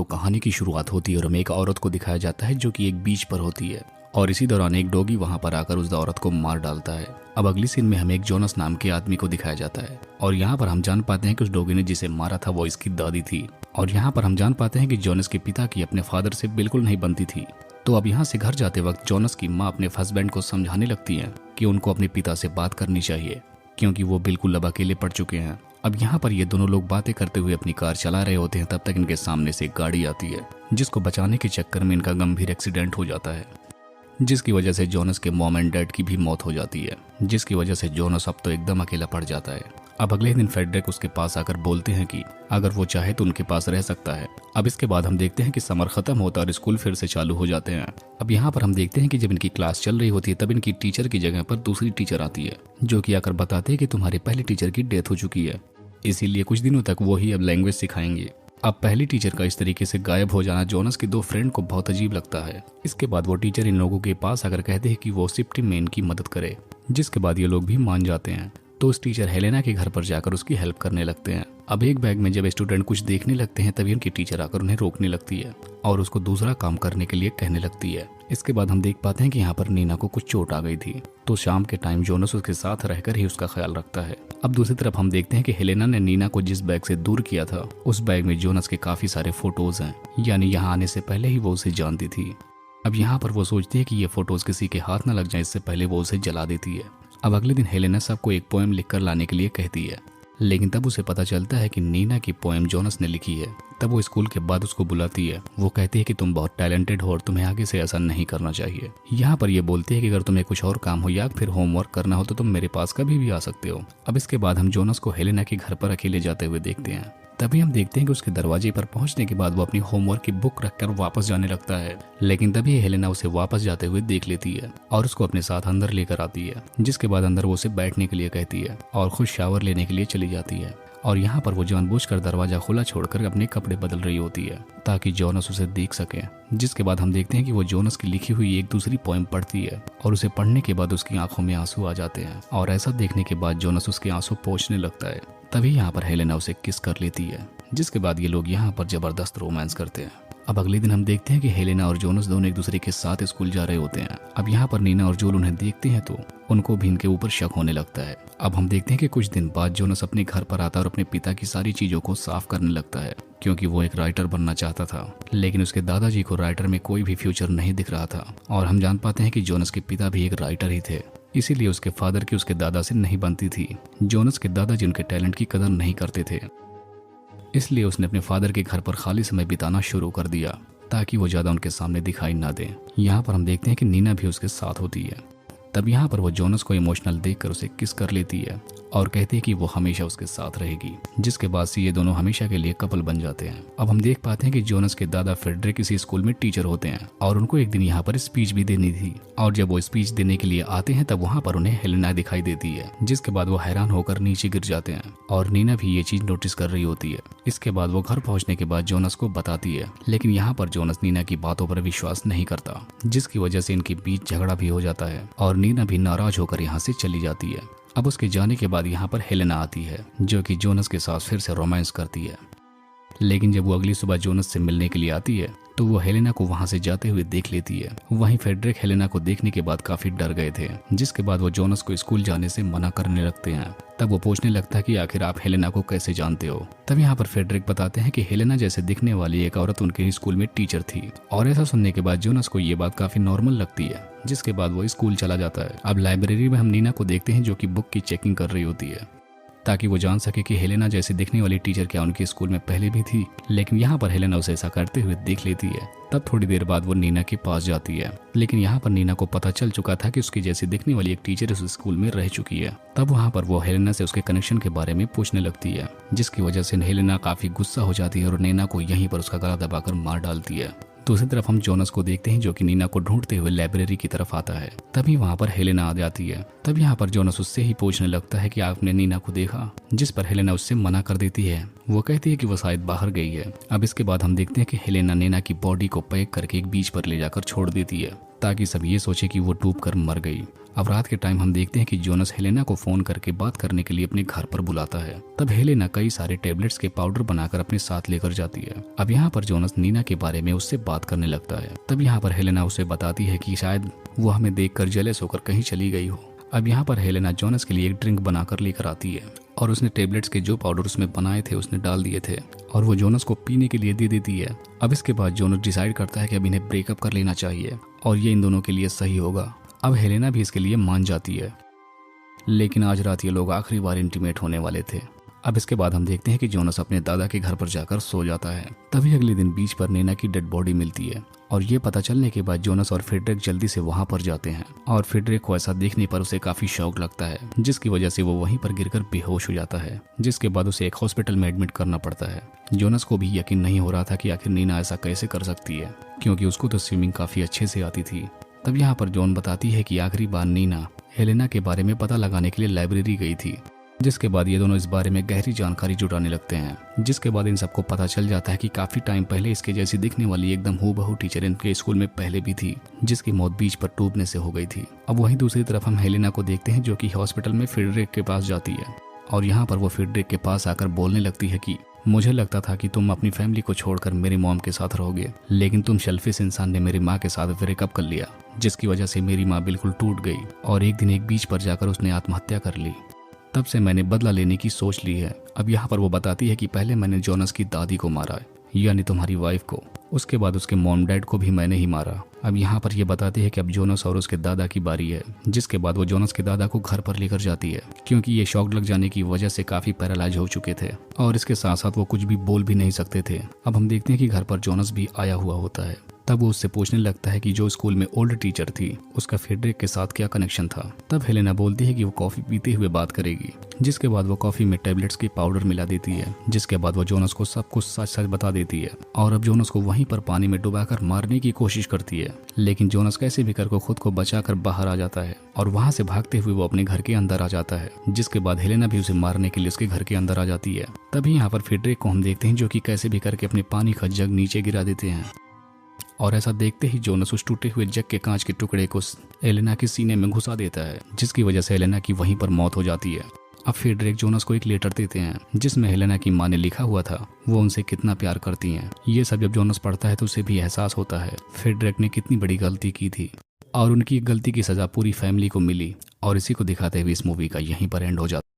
तो कहानी की शुरुआत होती है और हमें एक औरत को दिखाया जाता है जो कि एक बीच पर होती है और इसी दौरान एक डॉगी वहां पर आकर उस औरत को मार डालता है। अब अगली सीन में हमें एक जोनस नाम के आदमी को दिखाया जाता है और यहाँ पर हम जान पाते हैं कि उस डॉगी ने जिसे मारा था वो इसकी दादी थी और यहाँ पर हम जान पाते हैं कि जोनस के पिता की अपने फादर से बिल्कुल नहीं बनती थी। तो अब यहाँ से घर जाते वक्त जोनस की माँ अपने हस्बैंड को समझाने लगती है कि उनको अपने पिता से बात करनी चाहिए क्योंकि वो बिल्कुल अब अकेले पड़ चुके हैं। अब यहाँ पर ये दोनों लोग बातें करते हुए अपनी कार चला रहे होते हैं, तब तक इनके सामने से एक गाड़ी आती है जिसको बचाने के चक्कर में इनका गंभीर एक्सीडेंट हो जाता है, जिसकी वजह से जोनस के मॉम एंड डैड की भी मौत हो जाती है, जिसकी वजह से जोनस अब तो एकदम अकेला पड़ जाता है। अब अगले दिन फेडरिक उसके पास आकर बोलते हैं कि अगर वो चाहे तो उनके पास रह सकता है। अब इसके बाद हम देखते हैं कि समर खत्म होता है और स्कूल फिर से चालू हो जाते हैं। अब यहाँ पर हम देखते हैं कि जब इनकी क्लास चल रही होती है तब इनकी टीचर की जगह पर दूसरी टीचर आती है जो कि आकर बताते हैं कि तुम्हारे पहले टीचर की डेथ हो चुकी है, इसीलिए कुछ दिनों तक वो ही अब लैंग्वेज सिखाएंगे। अब पहली टीचर का इस तरीके से गायब हो जाना जोनस के दो फ्रेंड को बहुत अजीब लगता है। इसके बाद वो टीचर इन लोगों के पास आकर कहते हैं कि वो शिफ्टिंग में इनकी मदद करे, जिसके बाद ये लोग भी मान जाते हैं। तो उस टीचर हेलेना के घर पर जाकर उसकी हेल्प करने लगते हैं। अब एक बैग में जब स्टूडेंट कुछ देखने लगते हैं तभी उनकी टीचर आकर उन्हें रोकने लगती है और उसको दूसरा काम करने के लिए कहने लगती है। इसके बाद हम देख पाते हैं कि यहाँ पर नीना को कुछ चोट आ गई थी, तो शाम के टाइम जोनस उसके साथ रहकर ही उसका ख्याल रखता है। अब दूसरी तरफ हम देखते हैं कि हेलेना ने नीना को जिस बैग से दूर किया था उस बैग में जोनस के काफी सारे फोटोज हैं, यानी यहाँ आने से पहले ही वो उसे जानती थी। अब यहाँ पर वो सोचती है कि ये फोटोज किसी के हाथ न लग जाए, इससे पहले वो उसे जला देती है। अब अगले दिन हेलेना सबको एक पोएम लिखकर लाने के लिए कहती है, लेकिन तब उसे पता चलता है कि नीना की पोएम जोनस ने लिखी है। तब वो स्कूल के बाद उसको बुलाती है। वो कहती है कि तुम बहुत टैलेंटेड हो और तुम्हें आगे से ऐसा नहीं करना चाहिए। यहाँ पर ये बोलती है कि अगर तुम्हें कुछ और काम हो या फिर होमवर्क करना हो तो तुम मेरे पास कभी भी आ सकते हो। अब इसके बाद हम जोनस को हेलेना के घर पर अकेले जाते हुए देखते हैं। तभी हम देखते हैं कि उसके दरवाजे पर पहुंचने के बाद वो अपनी होमवर्क की बुक रखकर वापस जाने लगता है, लेकिन तभी हेलेना उसे वापस जाते हुए देख लेती है और उसको अपने साथ अंदर लेकर आती है, जिसके बाद अंदर वो उसे बैठने के लिए कहती है और खुद शावर लेने के लिए चली जाती है। और यहाँ पर वो जानबूझकर दरवाजा खुला छोड़कर अपने कपड़े बदल रही होती है ताकि जोनस उसे देख सके, जिसके बाद हम देखते हैं कि वो जोनस की लिखी हुई एक दूसरी पोएम पढ़ती है और उसे पढ़ने के बाद उसकी आंखों में आंसू आ जाते हैं और ऐसा देखने के बाद जोनस उसके आंसू पोंछने लगता है। तभी यहाँ पर हेलेना उसे किस कर लेती है, जिसके बाद ये लोग यहाँ पर जबरदस्त रोमांस करते हैं। अब अगले दिन हम देखते हैं कि हेलेना और जोनस दोनों एक दूसरे के साथ स्कूल जा रहे होते हैं। अब यहाँ पर नीना और जोल उन्हें देखते हैं तो उनको भी इनके ऊपर शक होने लगता है। अब हम देखते हैं कि कुछ दिन बाद जोनस अपने घर पर आता है और अपने पिता की सारी चीजों को साफ करने लगता है क्योंकि वो एक राइटर बनना चाहता था, लेकिन उसके दादाजी को राइटर में कोई भी फ्यूचर नहीं दिख रहा था। और हम जान पाते हैं कि जोनस के पिता भी एक राइटर ही थे, इसीलिए उसके फादर की उसके दादा से नहीं बनती थी। जोनस के दादाजी उनके टैलेंट की कदर नहीं करते थे, इसलिए उसने अपने फादर के घर पर खाली समय बिताना शुरू कर दिया ताकि वो ज्यादा उनके सामने दिखाई ना दे। यहाँ पर हम देखते हैं कि नीना भी उसके साथ होती है। तब यहाँ पर वो जोनस को इमोशनल देखकर उसे किस कर लेती है और कहती है कि वो हमेशा उसके साथ रहेगी, जिसके बाद से ये दोनों हमेशा के लिए कपल बन जाते हैं। अब हम देख पाते हैं कि जोनस के दादा फ्रेडरिक किसी स्कूल में टीचर होते हैं और उनको एक दिन यहाँ पर स्पीच भी देनी थी और जब वो स्पीच देने के लिए आते हैं तब वहाँ पर उन्हें हेलेना दिखाई देती है, जिसके बाद वो हैरान होकर नीचे गिर जाते हैं और नीना भी ये चीज नोटिस कर रही होती है। इसके बाद वो घर पहुंचने के बाद जोनस को बताती है, लेकिन यहाँ पर जोनस नीना की बातों पर विश्वास नहीं करता, जिसकी वजह से इनके बीच झगड़ा भी हो जाता है और नीना भी नाराज होकर यहाँ से चली जाती है। अब उसके जाने के बाद यहाँ पर हेलेना आती है जो कि जोनस के साथ फिर से रोमांस करती है, लेकिन जब वो अगली सुबह जोनस से मिलने के लिए आती है तो वो हेलेना को वहां से जाते हुए देख लेती है। वहीं फेडरिक हेलेना को देखने के बाद काफी डर गए थे, जिसके बाद वो जोनस को स्कूल जाने से मना करने लगते हैं। तब वो पूछने लगता है कि आखिर आप हेलेना को कैसे जानते हो। तब यहाँ पर फेडरिक बताते हैं कि हेलेना जैसे दिखने वाली एक औरत उनके ही स्कूल में टीचर थी और ऐसा सुनने के बाद जोनस को ये बात काफी नॉर्मल लगती है, जिसके बाद वो स्कूल चला जाता है। अब लाइब्रेरी में हम नीना को देखते हैं जो कि बुक की चेकिंग कर रही होती है ताकि वो जान सके कि हेलेना जैसे दिखने वाली टीचर क्या उनके स्कूल में पहले भी थी, लेकिन यहाँ पर हेलेना उसे ऐसा करते हुए देख लेती है। तब थोड़ी देर बाद वो नीना के पास जाती है, लेकिन यहाँ पर नीना को पता चल चुका था कि उसकी जैसी दिखने वाली एक टीचर उस स्कूल में रह चुकी है। तब वहाँ पर वो हेलेना से उसके कनेक्शन के बारे में पूछने लगती है, जिसकी वजह से हेलेना काफी गुस्सा हो जाती है और नीना को यहीं पर उसका गला दबाकर मार डालती है। दूसरी तरफ हम जोनस को देखते हैं जो कि नीना को ढूंढते हुए लाइब्रेरी की तरफ आता है। तभी वहाँ पर हेलेना आ जाती है। तब यहाँ पर जोनस उससे ही पूछने लगता है कि आपने नीना को देखा, जिस पर हेलेना उससे मना कर देती है। वो कहती है कि वो शायद बाहर गई है। अब इसके बाद हम देखते हैं कि हेलेना नीना की बॉडी को पैक करके एक बीच पर ले जाकर छोड़ देती है ताकि सब ये सोचे कि वो डूब कर मर गई। अब रात के टाइम हम देखते हैं कि जोनस हेलेना को फोन करके बात करने के लिए अपने घर पर बुलाता है। तब हेलेना कई सारे टेबलेट्स के पाउडर बनाकर अपने साथ लेकर जाती है। अब यहाँ पर जोनस नीना के बारे में उससे बात करने लगता है। तब यहाँ पर हेलेना उसे बताती है कि शायद वो हमें देखकर जेलस होकर कहीं चली गई हो। अब यहाँ पर हेलेना जोनस के लिए एक ड्रिंक बनाकर लेकर आती है और उसने टेबलेट्स के जो पाउडर उसमें बनाए थे उसने डाल दिए थे और वो जोनस को पीने के लिए दे देती है। अब इसके बाद जोनस डिसाइड करता है कि अब इन्हें ब्रेकअप कर लेना चाहिए और ये इन दोनों के लिए सही होगा। अब हेलेना भी इसके लिए मान जाती है, लेकिन आज रात ये लोग आखिरी बार इंटीमेट होने वाले थे। अब इसके बाद हम देखते हैं कि जोनस अपने दादा के घर पर जाकर सो जाता है। तभी अगले दिन बीच पर नैना की डेड बॉडी मिलती है और ये पता चलने के बाद जोनस और फ्रेडरिक जल्दी से वहां पर जाते हैं और फ्रेडरिक को ऐसा देखने पर उसे काफी शौक लगता है, जिसकी वजह से वो वहीं पर गिरकर बेहोश हो जाता है, जिसके बाद उसे एक हॉस्पिटल में एडमिट करना पड़ता है। जोनस को भी यकीन नहीं हो रहा था कि आखिर नैना ऐसा कैसे कर सकती है, क्योंकि उसको तो स्विमिंग काफी अच्छे से आती थी। तब यहाँ पर जॉन बताती है कि आखिरी बार नैना हेलेना के बारे में पता लगाने के लिए लाइब्रेरी गई थी, जिसके बाद ये दोनों इस बारे में गहरी जानकारी जुटाने लगते हैं। जिसके बाद इन सबको पता चल जाता है कि काफी टाइम पहले इसके जैसी दिखने वाली एकदम हूबहू टीचर इनके स्कूल में पहले भी थी, जिसकी मौत बीच पर डूबने से हो गई थी। अब वहीं दूसरी तरफ हम हेलेना को देखते हैं जो कि हॉस्पिटल में फ्रेडरिक के पास जाती है और यहाँ पर वो फ्रेडरिक के पास आकर बोलने लगती है कि मुझे लगता था कि तुम अपनी फैमिली को छोड़कर मेरी मॉम के साथ रहोगे, लेकिन तुम शेल्फिश इंसान ने मेरी माँ के साथ ब्रेकअप कर लिया, जिसकी वजह से मेरी माँ बिल्कुल टूट गई और एक दिन एक बीच पर जाकर उसने आत्महत्या कर ली। तब से मैंने बदला लेने की सोच ली है। अब यहाँ पर वो बताती है कि पहले मैंने जोनस की दादी को मारा, यानी तुम्हारी वाइफ को, उसके बाद उसके मॉम डैड को भी मैंने ही मारा। अब यहाँ पर ये बताती है कि अब जोनस और उसके दादा की बारी है, जिसके बाद वो जोनस के दादा को घर पर लेकर जाती है, क्योंकि ये शॉक लग जाने की वजह से काफी पैरालाइज हो चुके थे और इसके साथ साथ वो कुछ भी बोल भी नहीं सकते थे। अब हम देखते हैं कि घर पर जोनस भी आया हुआ होता है। तब वो उससे पूछने लगता है कि जो स्कूल में ओल्ड टीचर थी उसका फ्रेडरिक के साथ क्या कनेक्शन था। तब हेलेना बोलती है कि वो कॉफी पीते हुए बात करेगी, जिसके बाद वो कॉफी में टेबलेट्स की पाउडर मिला देती है, जिसके बाद वो जोनस को सब कुछ सच सच बता देती है और अब जोनस को वहीं पर पानी में डुबाकर मारने की कोशिश करती है, लेकिन जोनस कैसे भी करके खुद को बचाकर बाहर आ जाता है और वहां से भागते हुए वो अपने घर के अंदर आ जाता है, जिसके बाद हेलेना भी उसे मारने के लिए उसके घर के अंदर आ जाती है। तभी यहाँ पर फ्रेडरिक को हम देखते हैं जो कि कैसे भी करके अपने पानी का जग नीचे गिरा देते हैं और ऐसा देखते ही जोनस उस टूटे हुए जग के कांच के टुकड़े को एलेना के सीने में घुसा देता है, जिसकी वजह से एलेना की वहीं पर मौत हो जाती है। अब फ्रेडरिक जोनस को एक लेटर देते हैं जिसमें हेलेना की माँ ने लिखा हुआ था वो उनसे कितना प्यार करती हैं। ये सब जब जोनस पढ़ता है तो उसे भी एहसास होता है फ्रेडरिक ने कितनी बड़ी गलती की थी और उनकी गलती की सजा पूरी फैमिली को मिली। और इसी को दिखाते हुए इस मूवी का यहीं पर एंड हो जाता है।